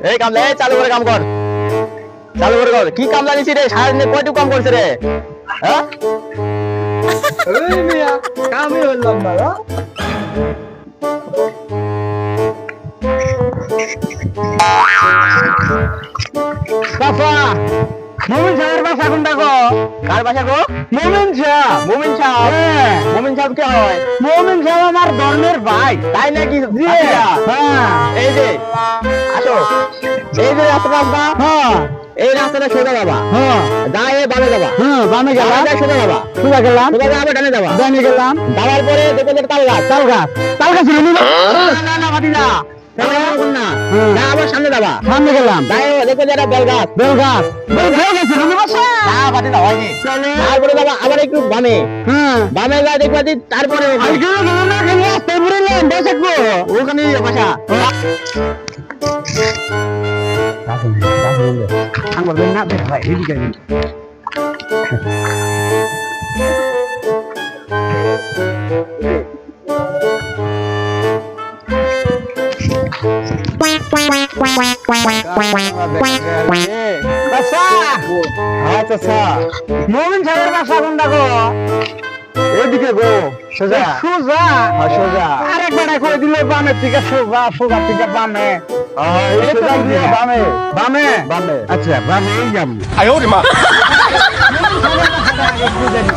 এই কামলা এই চালু করে কাম কর, চালু করে কর। কি কামলা নিছি রে, সারাদিনে কয়টুকু কাম করছে রে? হ্যাঁ এই মিয়া কামই হলাম না বাবা মুমিন সাহেবের বাসা কোনটা গো? কার বাসা গো? মুমিন সাহেব। মুমিন সাহেব? হ্যাঁ মুমিন সাহেব কে হয়? মুমিন সাহেব আমার ধর্মের ভাই। তাই নাকি? জি আচ্ছা। হ্যাঁ এই যে আসো, এই যে রাস্তাটা না, হ্যাঁ এই রাস্তাটা সোজা যাবা, হ্যাঁ যা এ বামে যাবা, হ্যাঁ বামে গেলাম, সোজা যাবা, সোজা গেলাম, সোজা যাবা, ডানে যাবা, ডানে গেলাম, যাওয়ার পরে দেখো যে তাল গাছ, তাল গাছ, তাল গাছ ছিল না? না না ভাতিজা, তাহলে এরকম না, হুম। না আবার সামনে যাবা, সামনে গেলাম, যাই দেখো যে এটা বেল গাছ, বেল গাছ, বেল গাছ ছিল না বাসা? না ভাতিজা হয়নি, চলে তারপরে যাবা আবার একটু বামে, হ্যাঁ বামে যা দেখবা যে তারপরে আর গেল গেল না গেল রাস্তায় ঘুরলাম বসে ওখানে বাসা। আমার না বের ভাই এদিকে বাসা আচ্ছা মুমিন সাহেবের বাসা কোনটা গো? এদিকে গো, সোজা, সোজা সোজা, আরেকবার কই দিলে বামের থেকে সোজা, সোজা থেকে বামে, এই সোজা দিয়ে বামে, বামে বামে। আচ্ছা বামে যাম। 哎呦我的妈！ মুমিন সাহেবের বাসাটা আগে খুঁজে নিই।